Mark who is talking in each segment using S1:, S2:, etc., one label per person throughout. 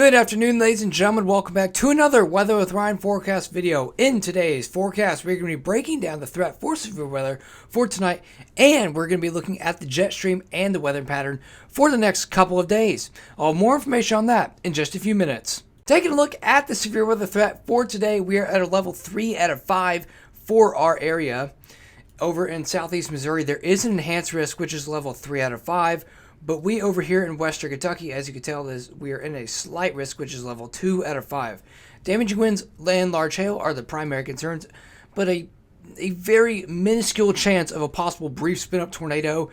S1: Good afternoon, ladies and gentlemen. Welcome back to another Weather with Ryan forecast video. In today's forecast, we're going to be breaking down the threat for severe weather for tonight, and we're going to be looking at the jet stream and the weather pattern for the next couple of days. I'll have more information on that in just a few minutes. Taking a look at the severe weather threat for today, we are at a level 3 out of 5 for our area. Over in southeast Missouri, there is an enhanced risk, which is level 3 out of 5. But we over here in western Kentucky, as you can tell, we are in a slight risk, which is level 2 out of 5. Damaging winds and large hail are the primary concerns, but a very minuscule chance of a possible brief spin-up tornado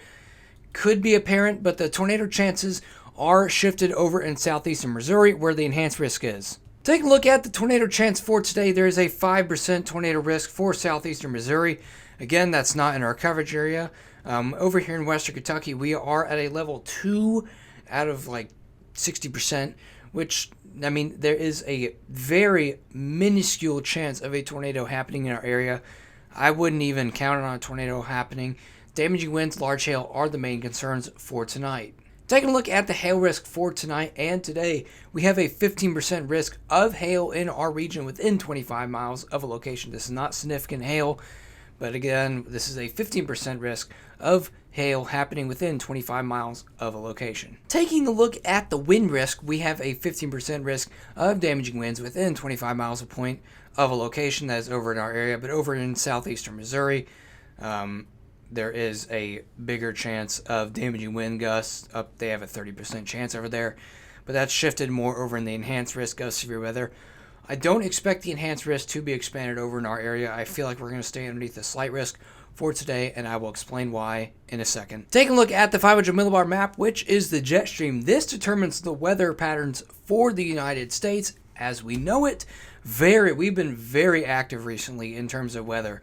S1: could be apparent, but the tornado chances are shifted over in southeastern Missouri, where the enhanced risk is. Taking a look at the tornado chance for today, there is a 5% tornado risk for southeastern Missouri. Again, that's not in our coverage area. Over here in western Kentucky, we are at a level 2 out of like 60%, which, I mean, there is a very minuscule chance of a tornado happening in our area. I wouldn't even count on a tornado happening. Damaging winds, large hail are the main concerns for tonight. Taking a look at the hail risk for tonight and today, we have a 15% risk of hail in our region within 25 miles of a location. This is not significant hail, but again, this is a 15% risk of hail happening within 25 miles of a location. Taking a look at the wind risk, we have a 15% risk of damaging winds within 25 miles of point of a location that is over in our area, but over in southeastern Missouri, there is a bigger chance of damaging wind gusts. They have a 30% chance over there, but that's shifted more over in the enhanced risk of severe weather. I don't expect the enhanced risk to be expanded over in our area. I feel like we're going to stay underneath the slight risk for today, and I will explain why in a second. Taking a look at the 500 millibar map, which is the jet stream. This determines the weather patterns for the United States as we know it. We've been very active recently in terms of weather.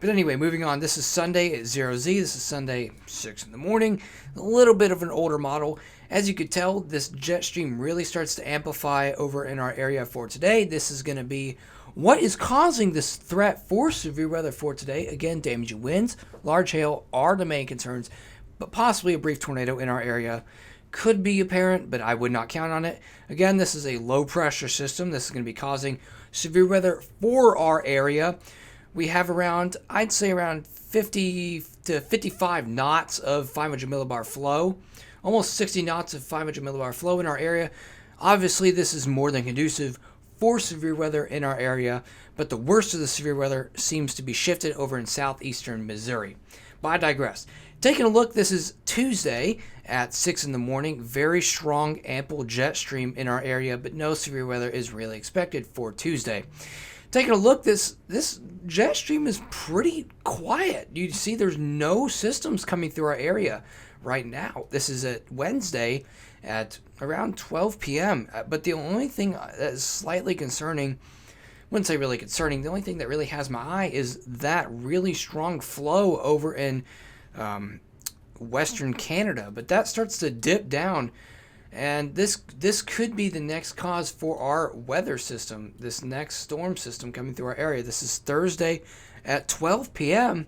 S1: But anyway, moving on. This is Sunday at 0Z. This is Sunday 6 in the morning. A little bit of an older model. As you could tell, this jet stream really starts to amplify over in our area for today. This is going to be what is causing this threat for severe weather for today. Again, damaging winds, large hail are the main concerns, but possibly a brief tornado in our area could be apparent, but I would not count on it. Again, this is a low pressure system. This is going to be causing severe weather for our area. We have I'd say around 50 to 55 knots of 500 millibar flow. Almost 60 knots of 500 millibar flow in our area. Obviously, this is more than conducive for severe weather in our area, but the worst of the severe weather seems to be shifted over in southeastern Missouri. But I digress. Taking a look, this is Tuesday at 6 in the morning. Very strong, ample jet stream in our area, but no severe weather is really expected for Tuesday. Taking a look, this jet stream is pretty quiet. You see there's no systems coming through our area right now. This is at Wednesday at around 12 p.m. But the only thing that is slightly concerning, wouldn't say really concerning, the only thing that really has my eye is that really strong flow over in Western Canada. But that starts to dip down, and this could be the next cause for our weather system, this next storm system coming through our area. This is Thursday at 12 p.m.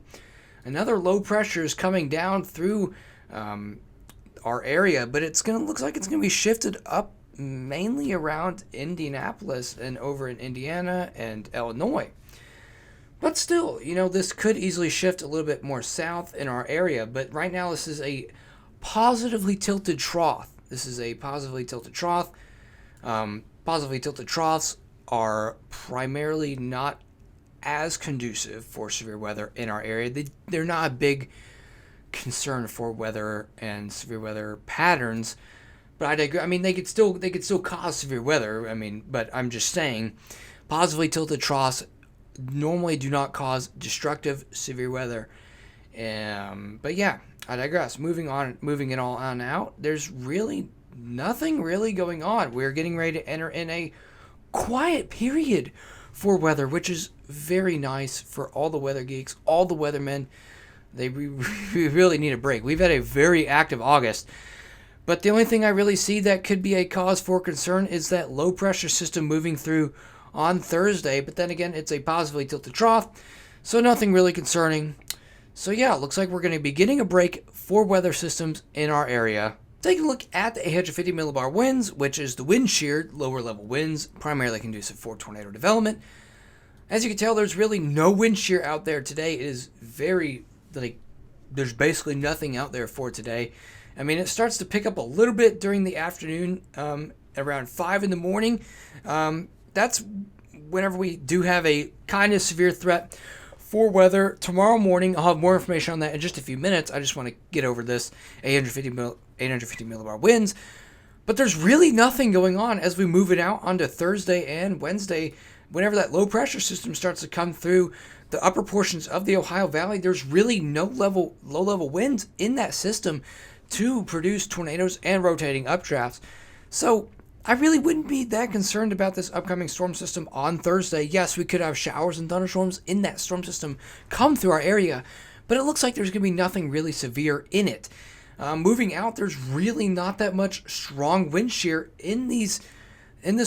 S1: Another low pressure is coming down through our area, but looks like it's going to be shifted up mainly around Indianapolis and over in Indiana and Illinois. But still, this could easily shift a little bit more south in our area. But right now, this is a positively tilted trough. Positively tilted troughs are primarily not as conducive for severe weather in our area. They're not a big concern for weather and severe weather patterns, but I digress. I mean, they could still cause severe weather. I mean, but I'm just saying, positively tilted troughs normally do not cause destructive severe weather. But yeah, I digress. Moving it all on out. There's really nothing really going on. We're getting ready to enter in a quiet period for weather, which is very nice for all the weather geeks, all the weathermen. We really need a break. We've had a very active August, but the only thing I really see that could be a cause for concern is that low pressure system moving through on Thursday. But then again, it's a positively tilted trough, so nothing really concerning. So yeah, it looks like we're going to be getting a break for weather systems in our area Taking a look at the 850 millibar winds, which is the wind shear, lower level winds, primarily conducive for tornado development. As you can tell, there's really no wind shear out there today. It is very, there's basically nothing out there for today. I mean, it starts to pick up a little bit during the afternoon, around 5 in the morning. That's whenever we do have a kind of severe threat for weather. Tomorrow morning, I'll have more information on that in just a few minutes. I just want to get over this 850 millibar winds. But there's really nothing going on as we move it out onto Thursday and Wednesday. Whenever that low pressure system starts to come through the upper portions of the Ohio Valley, there's really no low level winds in that system to produce tornadoes and rotating updrafts. So I really wouldn't be that concerned about this upcoming storm system on Thursday. Yes, we could have showers and thunderstorms in that storm system come through our area, but it looks like there's going to be nothing really severe in it. Moving out, there's really not that much strong wind shear in this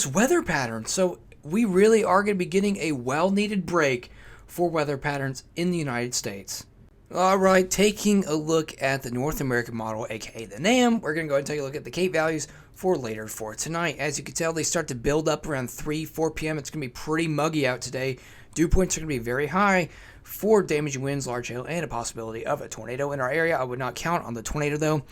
S1: weather pattern. So we really are going to be getting a well-needed break for weather patterns in the United States. All right, taking a look at the North American model, aka the NAM, we're going to go ahead and take a look at the Cape values for later for tonight. As you can tell, they start to build up around 4 p.m. It's going to be pretty muggy out today. Dew points are going to be very high for damaging winds, large hail, and a possibility of a tornado in our area. I would not count on the tornado, though.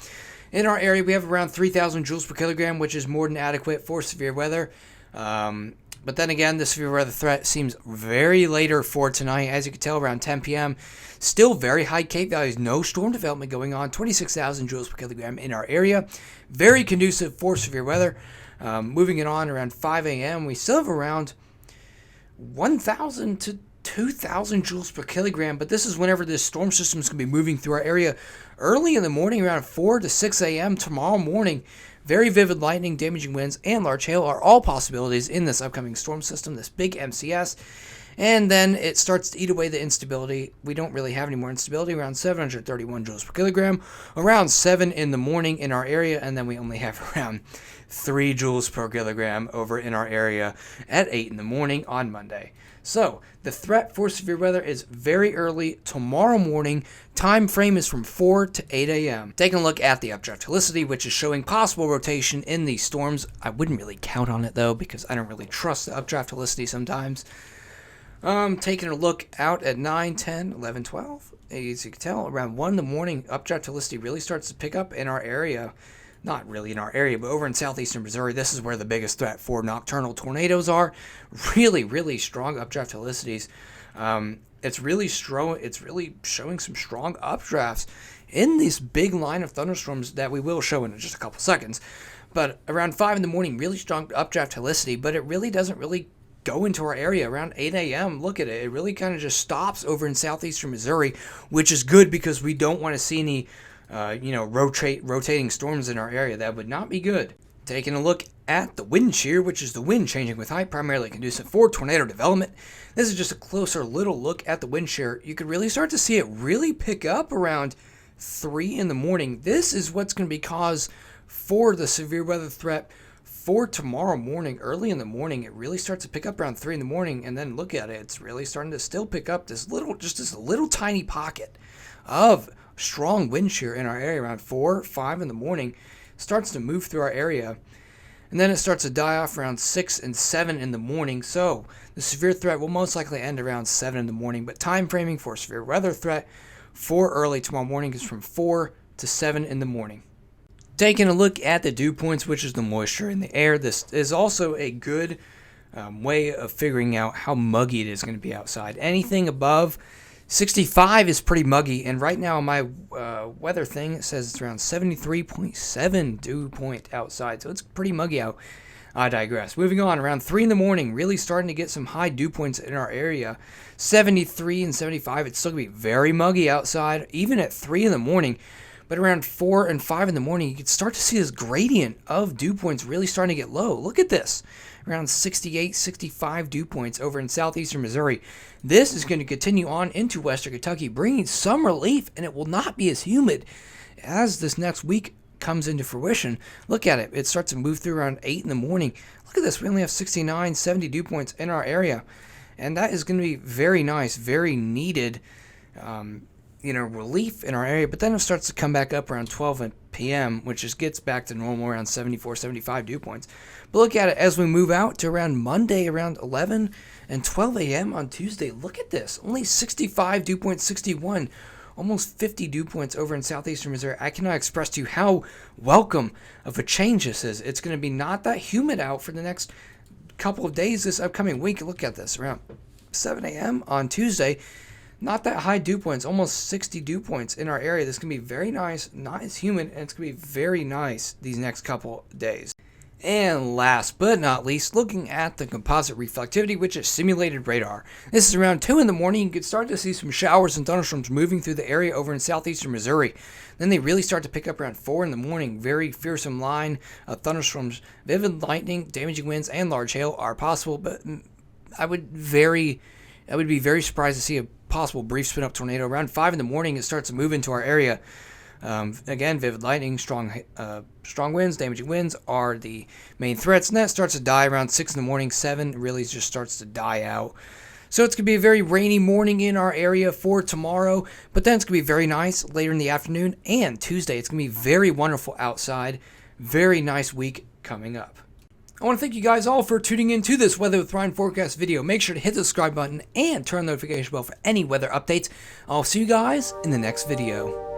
S1: In our area, we have around 3,000 joules per kilogram, which is more than adequate for severe weather. But then again, the severe weather threat seems very later for tonight. As you can tell, around 10 p.m. Still very high Cape values. No storm development going on. 26,000 joules per kilogram in our area. Very conducive for severe weather. Moving it on around 5 a.m., we still have around 1,000 to 2,000 joules per kilogram. But this is whenever this storm system is going to be moving through our area early in the morning, around 4 to 6 a.m. tomorrow morning. Very vivid lightning, damaging winds, and large hail are all possibilities in this upcoming storm system, this big MCS. And then it starts to eat away the instability. We don't really have any more instability, around 731 joules per kilogram, around 7 in the morning in our area, and then we only have around 3 joules per kilogram over in our area at 8 in the morning on Monday. So the threat for severe weather is very early tomorrow morning. Time frame is from 4 to 8 a.m. Taking a look at the updraft helicity, which is showing possible rotation in these storms. I wouldn't really count on it, though, because I don't really trust the updraft helicity sometimes. Taking a look out at 9, 10, 11, 12. As you can tell, around 1 in the morning, updraft helicity really starts to pick up in our area. Not really in our area, but over in southeastern Missouri, this is where the biggest threat for nocturnal tornadoes are. Really, really strong updraft helicities. It's really showing some strong updrafts in this big line of thunderstorms that we will show in just a couple seconds. But around 5 in the morning, really strong updraft helicity, but it really doesn't really go into our area around 8 a.m. Look at it. It really kind of just stops over in southeastern Missouri, which is good because we don't want to see any rotating storms in our area. That would not be good. Taking a look at the wind shear, which is the wind changing with height, primarily conducive for tornado development. This is just a closer little look at the wind shear. You could really start to see it really pick up around 3 in the morning. This is what's going to be cause for the severe weather threat for tomorrow morning. Early in the morning, it really starts to pick up around 3 in the morning, and then look at it. It's really starting to still pick up this little tiny pocket of strong wind shear in our area around 4, 5 in the morning. Starts to move through our area, and then it starts to die off around 6 and 7 in the morning. So the severe threat will most likely end around 7 in the morning, but time framing for severe weather threat for early tomorrow morning is from 4 to 7 in the morning. Taking a look at the dew points, which is the moisture in the air, this is also a good way of figuring out how muggy it is going to be outside. Anything above 65 is pretty muggy, and right now on my weather thing, it says it's around 73.7 dew point outside, so it's pretty muggy out. I digress. Moving on, around 3 in the morning, really starting to get some high dew points in our area. 73 and 75, it's still going to be very muggy outside, even at 3 in the morning. But around 4 and 5 in the morning, you can start to see this gradient of dew points really starting to get low. Look at this. Around 68, 65 dew points over in southeastern Missouri. This is going to continue on into western Kentucky, bringing some relief, and it will not be as humid as this next week comes into fruition. Look at it. It starts to move through around 8 in the morning. Look at this. We only have 69, 70 dew points in our area, and that is going to be very nice, very needed relief in our area, but then it starts to come back up around 12 p.m., which just gets back to normal around 74, 75 dew points. But look at it as we move out to around Monday, around 11 and 12 a.m. on Tuesday. Look at this. Only 65 dew points, 61, almost 50 dew points over in southeastern Missouri. I cannot express to you how welcome of a change this is. It's going to be not that humid out for the next couple of days this upcoming week. Look at this. Around 7 a.m. on Tuesday. Not that high dew points, almost 60 dew points in our area. This is going to be very nice, not as humid, and it's going to be very nice these next couple days. And last but not least, looking at the composite reflectivity, which is simulated radar. This is around 2 in the morning. You can start to see some showers and thunderstorms moving through the area over in southeastern Missouri. Then they really start to pick up around 4 in the morning. Very fearsome line of thunderstorms. Vivid lightning, damaging winds, and large hail are possible, but I would be very surprised to see a possible brief spin-up tornado. Around 5 in the morning, it starts to move into our area. Again, vivid lightning, strong winds, damaging winds are the main threats, and that starts to die around 6 in the morning. 7 really just starts to die out. So it's going to be a very rainy morning in our area for tomorrow, but then it's going to be very nice later in the afternoon, and Tuesday it's going to be very wonderful outside. Very nice week coming up. I want to thank you guys all for tuning in to this Weather with Ryan forecast video. Make sure to hit the subscribe button and turn the notification bell for any weather updates. I'll see you guys in the next video.